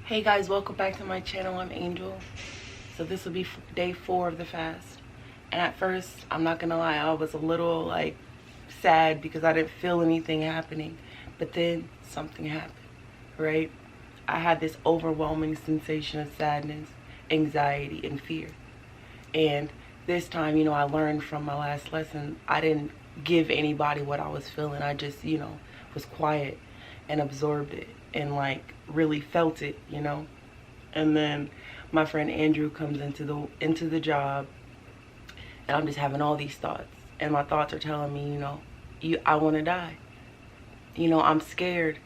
Hey guys, welcome back to my channel. I'm Angel. So this will be day 4 of the fast. And at first, I'm not gonna lie, I was a little like sad because I didn't feel anything happening. But then something happened, right? I had this overwhelming sensation of sadness, anxiety, and fear. And this time, I learned from my last lesson, I didn't give anybody what I was feeling. I just, was quiet and absorbed it and like really felt it. And then my friend Andrew comes into the job, and I'm just having all these thoughts, and my thoughts are telling me, I want to die. I'm scared.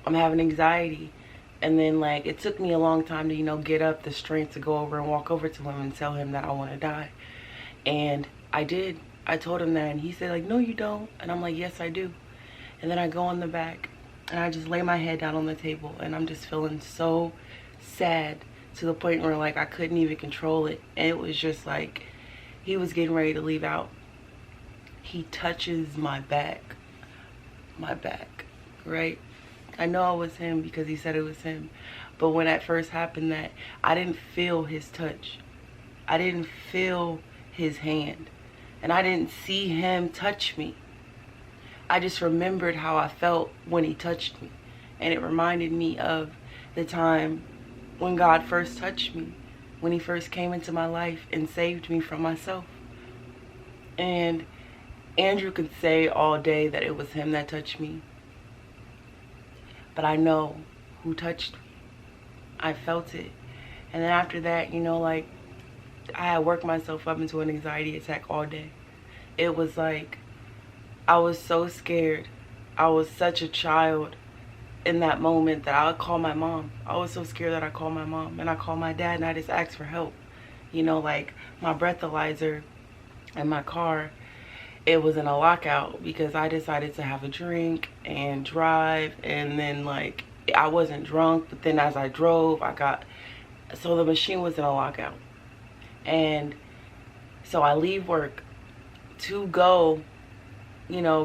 I'm having anxiety. And then like it took me a long time to get up the strength to go over and walk over to him and tell him that I want to die. And I did. I told him that, and he said like, no you don't. And I'm like, yes I do. And then I go on the back and I just lay my head down on the table, and I'm just feeling so sad to the point where like I couldn't even control it. And it was just like he was getting ready to leave out. He touches my back, right? I know it was him because he said it was him. But when that first happened, that I didn't feel his touch. I didn't feel his hand. And I didn't see him touch me. I just remembered how I felt when he touched me. And it reminded me of the time when God first touched me, when he first came into my life and saved me from myself. And Andrew could say all day that it was him that touched me. But I know who touched me. I felt it. And then after that, like I had worked myself up into an anxiety attack all day. It was like I was so scared. I was such a child in that moment that I would call my mom. I was so scared that I called my mom, and I called my dad, and I just asked for help. Like my breathalyzer in my car, it was in a lockout because I decided to have a drink and drive, and then like I wasn't drunk, but then as I drove so the machine was in a lockout. And so I leave work to go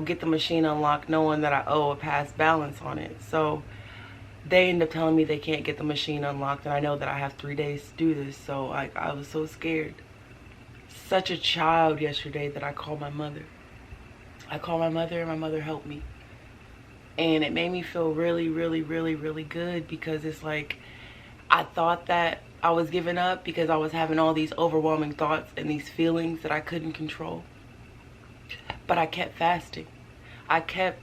get the machine unlocked, knowing that I owe a past balance on it. So they end up telling me they can't get the machine unlocked, and I know that I have 3 days to do this. So I was so scared. Such a child yesterday that I called my mother. I called my mother, and my mother helped me. And it made me feel really, really, really, really good, because it's like I thought that I was giving up because I was having all these overwhelming thoughts and these feelings that I couldn't control. But I kept fasting. I kept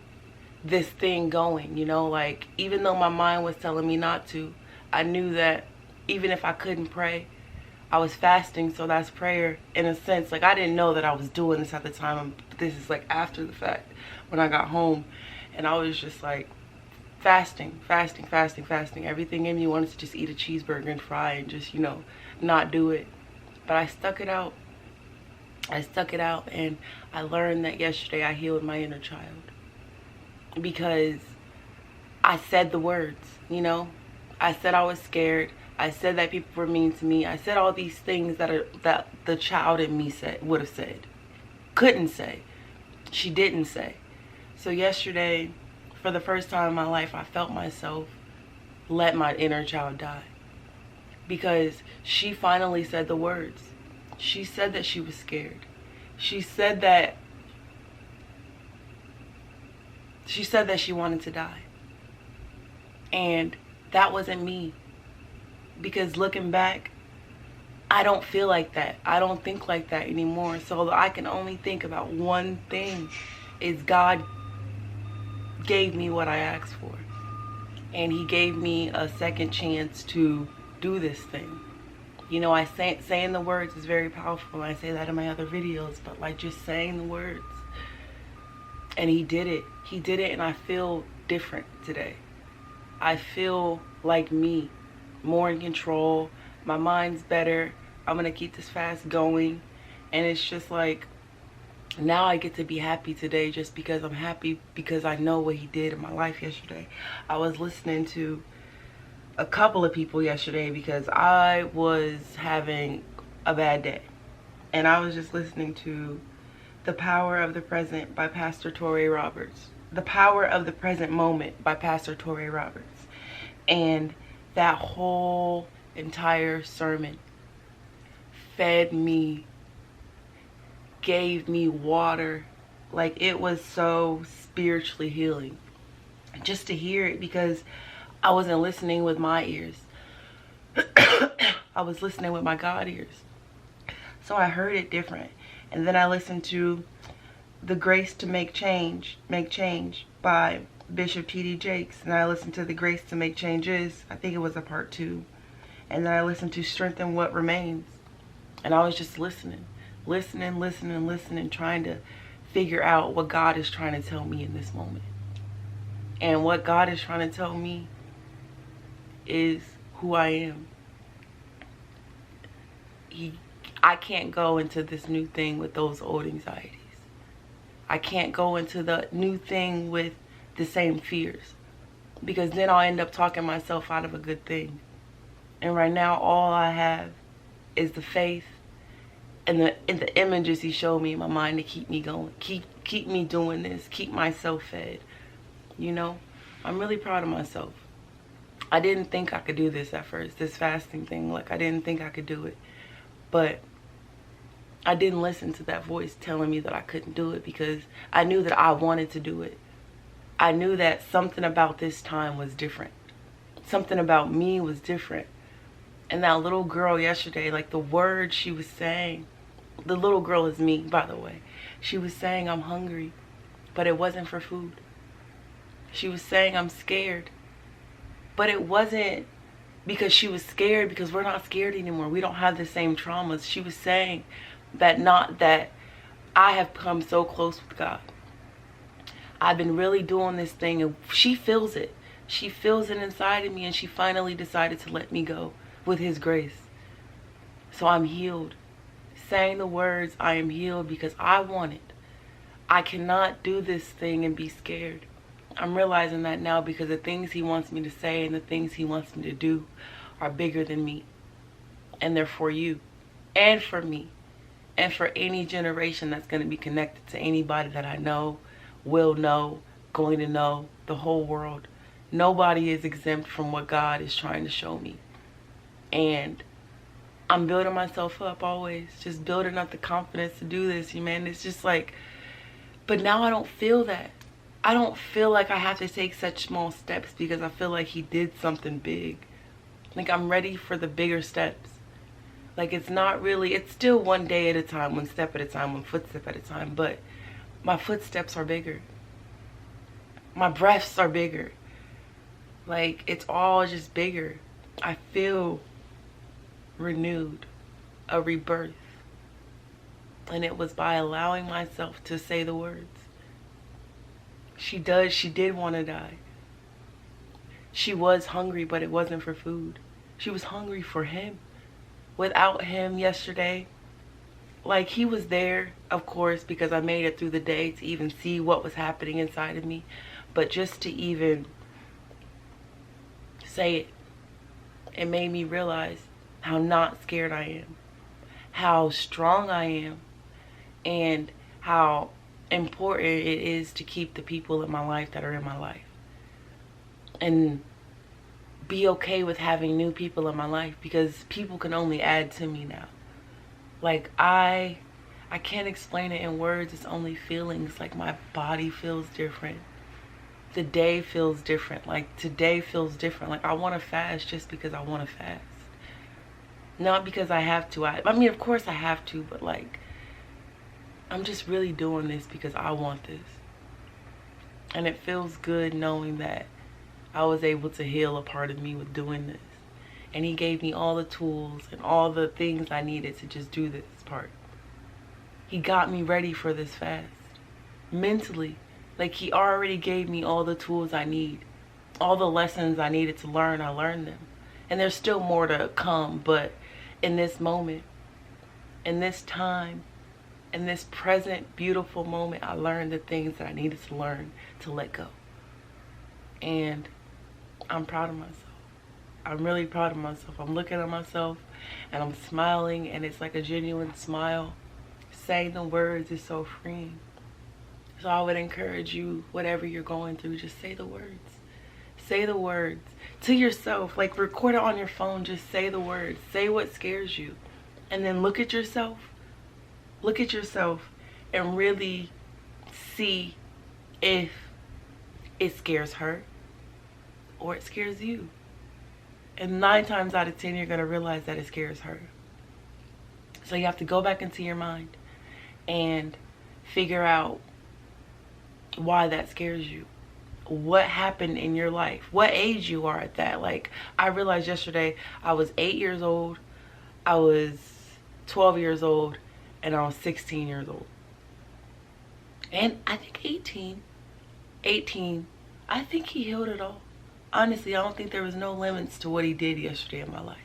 this thing going, like even though my mind was telling me not to, I knew that even if I couldn't pray, I was fasting, so that's prayer in a sense. Like I didn't know that I was doing this at the time. This is like after the fact, when I got home, and I was just like fasting. Everything in me wanted to just eat a cheeseburger and fry and just, not do it. But I stuck it out. And I learned that yesterday I healed my inner child because I said the words, I said I was scared. I said that people were mean to me. I said all these things that the child in me would have said. Couldn't say. She didn't say. So yesterday, for the first time in my life, I felt myself let my inner child die, because she finally said the words. She said that she was scared. She said that she wanted to die. And that wasn't me. Because looking back, I don't feel like that. I don't think like that anymore. So I can only think about one thing, is God gave me what I asked for. And he gave me a second chance to do this thing. Saying the words is very powerful. I say that in my other videos, but like just saying the words. And he did it. He did it, and I feel different today. I feel like me, more in control. My mind's better. I'm gonna keep this fast going. And it's just like, now I get to be happy today just because I'm happy, because I know what he did in my life yesterday. I was listening to a couple of people yesterday because I was having a bad day, and I was just listening to The Power of the Present by Pastor Touré Roberts. The Power of the Present Moment by Pastor Touré Roberts. And that whole entire sermon fed me, gave me water. Like, it was so spiritually healing just to hear it, because I wasn't listening with my ears. I was listening with my God ears. So I heard it different. And then I listened to The Grace to Make Change by Bishop T.D. Jakes. And I listened to The Grace to Make Changes. I think it was a part 2. And then I listened to Strengthen What Remains. And I was just listening, trying to figure out what God is trying to tell me in this moment. And what God is trying to tell me is who I am. I can't go into this new thing with those old anxieties. I can't go into the new thing with the same fears, because then I'll end up talking myself out of a good thing. And right now, all I have is the faith and the images he showed me in my mind to keep me going, keep me doing this, keep myself fed. You know, I'm really proud of myself. I didn't think I could do this at first, this fasting thing. Like, I didn't think I could do it. But I didn't listen to that voice telling me that I couldn't do it, because I knew that I wanted to do it. I knew that something about this time was different. Something about me was different. And that little girl yesterday, like, the words she was saying, the little girl is me, by the way. She was saying, I'm hungry, but it wasn't for food. She was saying, I'm scared, but it wasn't because she was scared, because we're not scared anymore. We don't have the same traumas. She was saying that I have come so close with God. I've been really doing this thing, and she feels it. She feels it inside of me, and she finally decided to let me go with his grace. So I'm healed. Saying the words, I am healed, because I want it. I cannot do this thing and be scared. I'm realizing that now, because the things he wants me to say and the things he wants me to do are bigger than me. And they're for you and for me and for any generation that's going to be connected to anybody that I know, will know, going to know, the whole world. Nobody is exempt from what God is trying to show me. And I'm building myself up always, just building up the confidence to do this, man. It's just like, but now I don't feel that. I don't feel like I have to take such small steps, because I feel like he did something big. Like, I'm ready for the bigger steps. Like, it's not really, it's still one day at a time, one step at a time, one footstep at a time, but my footsteps are bigger. My breaths are bigger. Like, it's all just bigger. I feel renewed, a rebirth. And it was by allowing myself to say the words. She did want to die. She was hungry, but it wasn't for food. She was hungry for him. Without him yesterday, like, he was there, of course, because I made it through the day to even see what was happening inside of me. But just to even say it, it made me realize how not scared I am, how strong I am, and how important it is to keep the people in my life that are in my life, and be okay with having new people in my life, because people can only add to me now. Like, I can't explain it in words. It's only feelings. Like, my body feels different. The day feels different. Like, today feels different. Like, I want to fast just because I want to fast, not because I have to. I mean, of course I have to, but like, I'm just really doing this because I want this. And it feels good knowing that I was able to heal a part of me with doing this. And he gave me all the tools and all the things I needed to just do this part. He got me ready for this fast. Mentally. Like, he already gave me all the tools I need. All the lessons I needed to learn, I learned them. And there's still more to come, but in this moment, in this time, in this present beautiful moment, I learned the things that I needed to learn to let go. And I'm proud of myself. I'm really proud of myself. I'm looking at myself and I'm smiling, and it's like a genuine smile. Saying the words is so freeing. So I would encourage you, whatever you're going through, just say the words. say the words to yourself. Like, record it on your phone. Just say the words. Say what scares you. And then look at yourself. Look at yourself and really see if it scares her or it scares you. And 9 times out of 10, you're going to realize that it scares her. So you have to go back into your mind and figure out why that scares you. What happened in your life? What age you are at that? Like, I realized yesterday I was 8 years old, I was 12 years old, and I was 16 years old. And I think 18, I think he healed it all. Honestly, I don't think there was no limits to what he did yesterday in my life.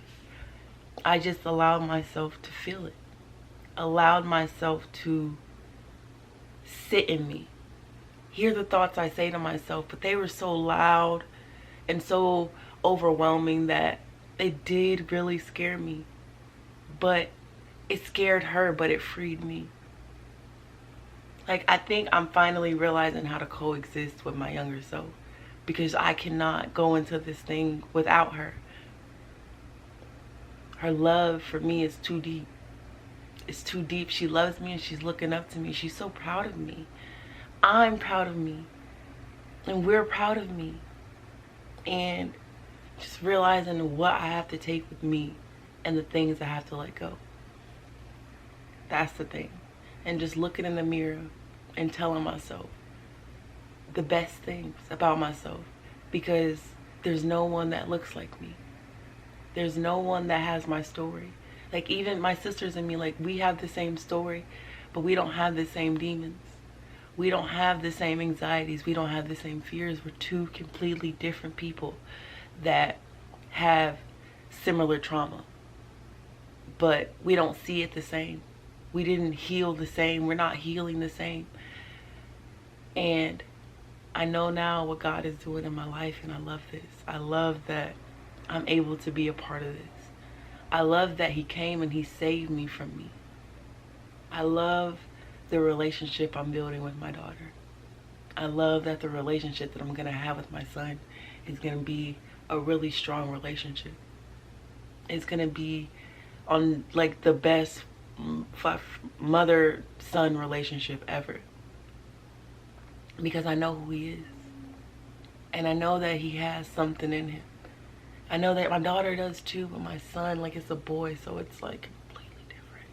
I just allowed myself to feel it. Allowed myself to sit in me. Hear the thoughts I say to myself, but they were so loud and so overwhelming that it did really scare me. But it scared her, but it freed me. Like, I think I'm finally realizing how to coexist with my younger self, because I cannot go into this thing without her. Her love for me is too deep. It's too deep. She loves me and she's looking up to me. She's so proud of me. I'm proud of me. And we're proud of me. And just realizing what I have to take with me and the things I have to let go. That's the thing. And just looking in the mirror and telling myself the best things about myself, because there's no one that looks like me. There's no one that has my story. Like, even my sisters and me, like, we have the same story, but we don't have the same demons. We don't have the same anxieties. We don't have the same fears. We're two completely different people that have similar trauma, but we don't see it the same. We didn't heal the same. We're not healing the same. And I know now what God is doing in my life, and I love this. I love that I'm able to be a part of this. I love that he came and he saved me from me. I love the relationship I'm building with my daughter. I love that the relationship that I'm going to have with my son is going to be a really strong relationship. It's going to be on, like, the best mother-son relationship ever. Because I know who he is. And I know that he has something in him. I know that my daughter does too, but my son, like, it's a boy, so it's like completely different.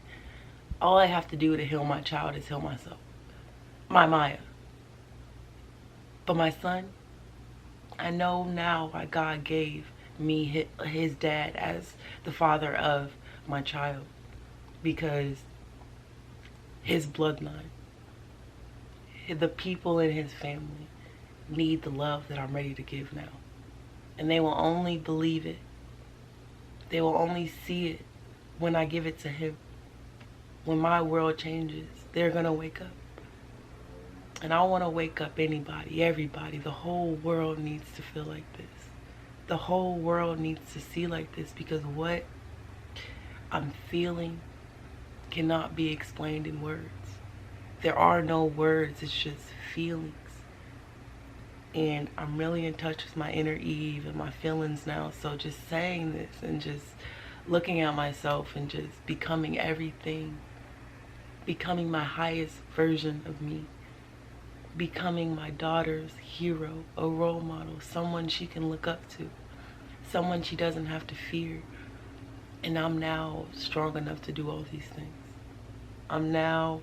All I have to do to heal my child is heal myself. My Maya. But my son, I know now why God gave me his dad as the father of my child. Because his bloodline, the people in his family need the love that I'm ready to give now. And they will only believe it. They will only see it when I give it to him. When my world changes, they're going to wake up. And I want to wake up anybody, everybody. The whole world needs to feel like this. The whole world needs to see like this, because what I'm feeling cannot be explained in words. There are no words, it's just feelings. And I'm really in touch with my inner Eve and my feelings now. So just saying this and just looking at myself and just becoming everything. Becoming my highest version of me. Becoming my daughter's hero, a role model, someone she can look up to. Someone she doesn't have to fear. And I'm now strong enough to do all these things. I'm now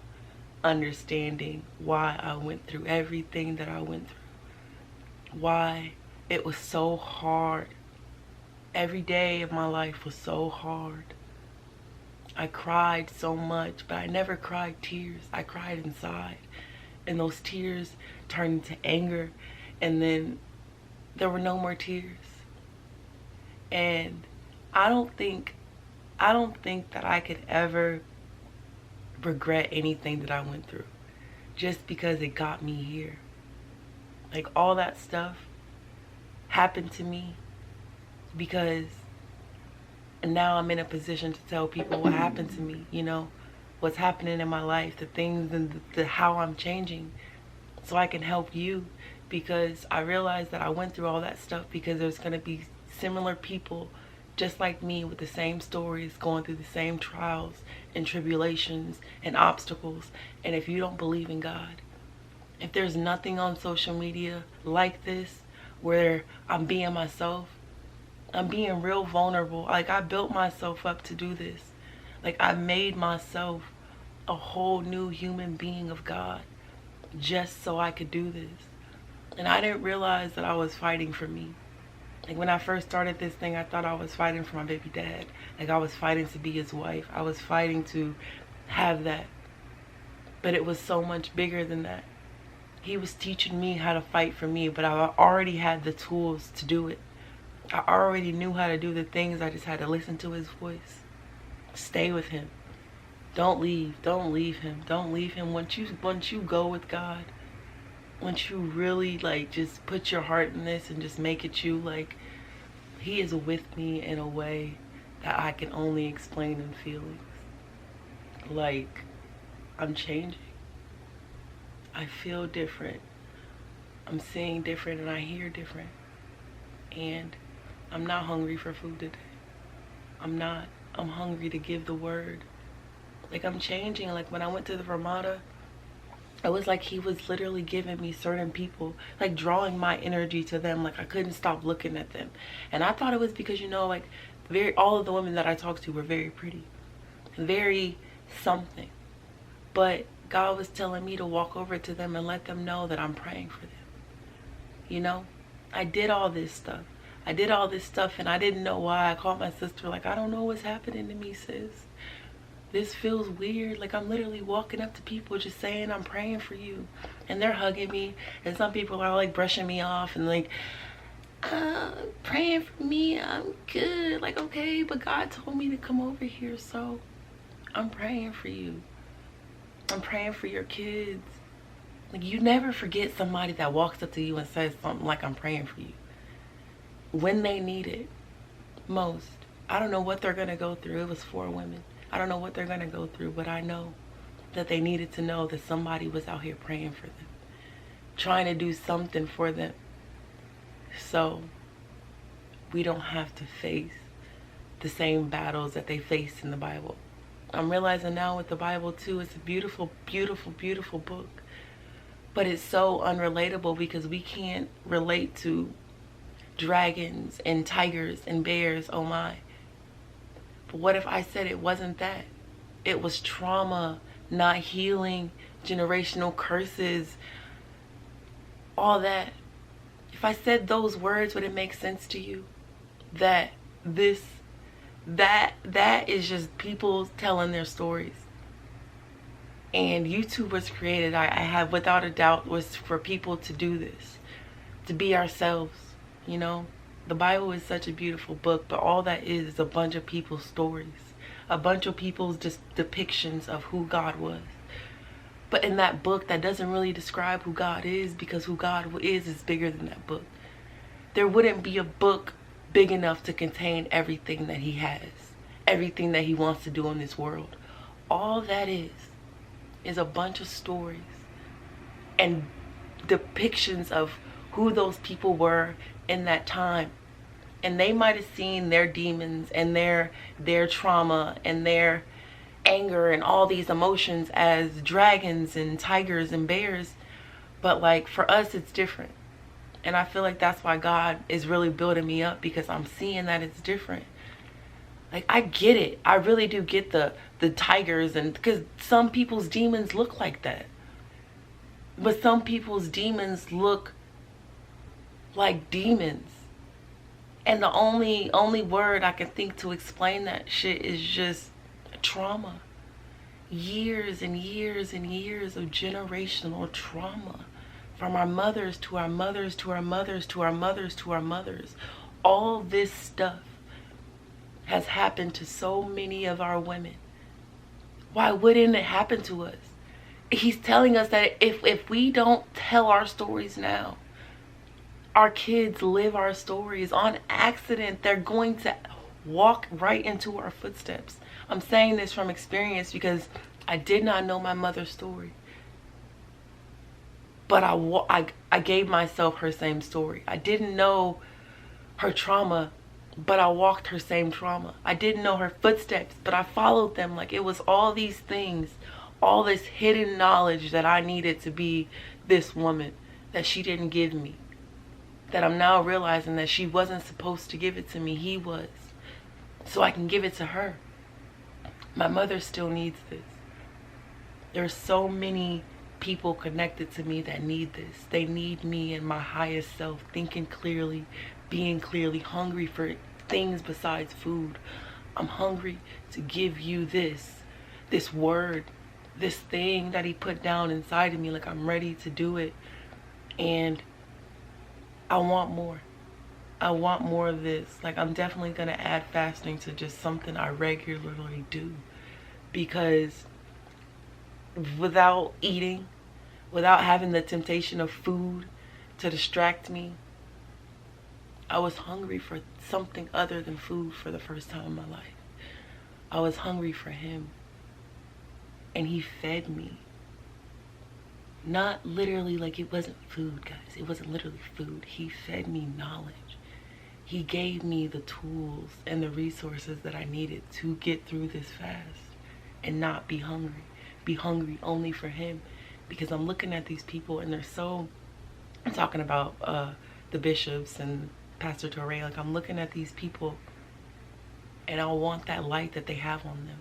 understanding why I went through everything that I went through. Why it was so hard. Every day of my life was so hard. I cried so much, but I never cried tears. I cried inside. And those tears turned into anger. And then there were no more tears. And I don't think that I could ever regret anything that I went through, just because it got me here. Like, all that stuff happened to me because now I'm in a position to tell people what happened to me, you know, what's happening in my life, the things and the how I'm changing, so I can help you because I realized that I went through all that stuff because there's going to be similar people just like me with the same stories, going through the same trials and tribulations and obstacles. And if you don't believe in God, if there's nothing on social media like this where I'm being myself, I'm being real vulnerable. Like, I built myself up to do this. Like, I made myself a whole new human being of God just so I could do this. And I didn't realize that I was fighting for me. Like, when I first started this thing, I thought I was fighting for my baby dad. Like, I was fighting to be his wife. I was fighting to have that. But it was so much bigger than that. He was teaching me how to fight for me, but I already had the tools to do it. I already knew how to do the things. I just had to listen to his voice. Stay with him. Don't leave. Don't leave him. Don't leave him. Once you go with God, once you really like just put your heart in this and just make it you, like, he is with me in a way that I can only explain in feelings. Like, I'm changing. I feel different. I'm seeing different and I hear different. And I'm not hungry for food today. I'm not. I'm hungry to give the word. Like, I'm changing. Like, when I went to the Ramada, it was like he was literally giving me certain people, like drawing my energy to them. Like, I couldn't stop looking at them. And I thought it was because, you know, like, all of the women that I talked to were very pretty, very something. But God was telling me to walk over to them and let them know that I'm praying for them. You know, I did all this stuff. I did all this stuff and I didn't know why. I called my sister, like, I don't know what's happening to me, sis. This feels weird. Like, I'm literally walking up to people just saying I'm praying for you. And they're hugging me. And some people are like brushing me off and like, praying for me. I'm good. Like, okay, but God told me to come over here, so I'm praying for you. I'm praying for your kids. Like, you never forget somebody that walks up to you and says something like, I'm praying for you, when they need it most. I don't know what they're going to go through. It was 4 women. I don't know what they're going to go through, but I know that they needed to know that somebody was out here praying for them, trying to do something for them, so we don't have to face the same battles that they faced in the Bible. I'm realizing now with the Bible too, it's a beautiful, beautiful, beautiful book. But it's so unrelatable because we can't relate to dragons and tigers and bears, oh my. But what if I said it wasn't that? It was trauma, not healing, generational curses, all that. If I said those words, would it make sense to you? That is just people telling their stories. And YouTube was created, I have without a doubt, was for people to do this, to be ourselves, you know. The Bible is such a beautiful book, but all that is a bunch of people's stories, a bunch of people's just depictions of who God was. But in that book, that doesn't really describe who God is, because who God is bigger than that book. There wouldn't be a book big enough to contain everything that he has, everything that he wants to do in this world. All that is a bunch of stories and depictions of who those people were in that time. And they might have seen their demons and their trauma and their anger and all these emotions as dragons and tigers and bears, but like for us it's different. And I feel like that's why God is really building me up, because I'm seeing that it's different. Like, I get it. I really do get the tigers, and because some people's demons look like that. But some people's demons look like demons. And the only word I can think to explain that shit is just trauma. Years and years and years of generational trauma. From our mothers to our mothers to our mothers to our mothers to our mothers. All this stuff has happened to so many of our women. Why wouldn't it happen to us? He's telling us that if we don't tell our stories now, our kids live our stories on accident. They're going to walk right into our footsteps. I'm saying this from experience because I did not know my mother's story. But I gave myself her same story. I didn't know her trauma, but I walked her same trauma. I didn't know her footsteps, but I followed them. Like, it was all these things, all this hidden knowledge that I needed to be this woman that she didn't give me. That I'm now realizing that she wasn't supposed to give it to me. He was. So I can give it to her. My mother still needs this. There's so many people connected to me that need this. They need me and my highest self, thinking clearly, being clearly, hungry for things besides food. I'm hungry to give you this word, this thing that he put down inside of me. Like, I'm ready to do it. And I want more. I want more of this. Like, I'm definitely going to add fasting to just something I regularly do. Because without eating, without having the temptation of food to distract me, I was hungry for something other than food for the first time in my life. I was hungry for him. And he fed me. Not literally, like, it wasn't food, guys. It wasn't literally food. He fed me knowledge. He gave me the tools and the resources that I needed to get through this fast and not be hungry. Be hungry only for him. Because I'm looking at these people and they're so... I'm talking about the bishops and Pastor Torre. Like, I'm looking at these people and I want that light that they have on them.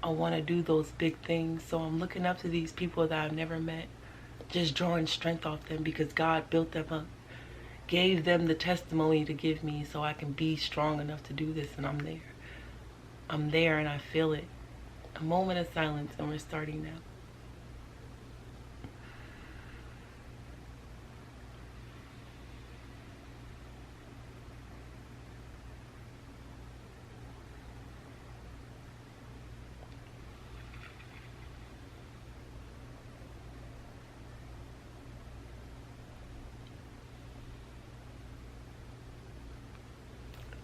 I want to do those big things. So I'm looking up to these people that I've never met. Just drawing strength off them because God built them up. Gave them the testimony to give me so I can be strong enough to do this, and I'm there. I'm there and I feel it. A moment of silence and we're starting now.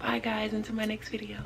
Bye guys, until my next video.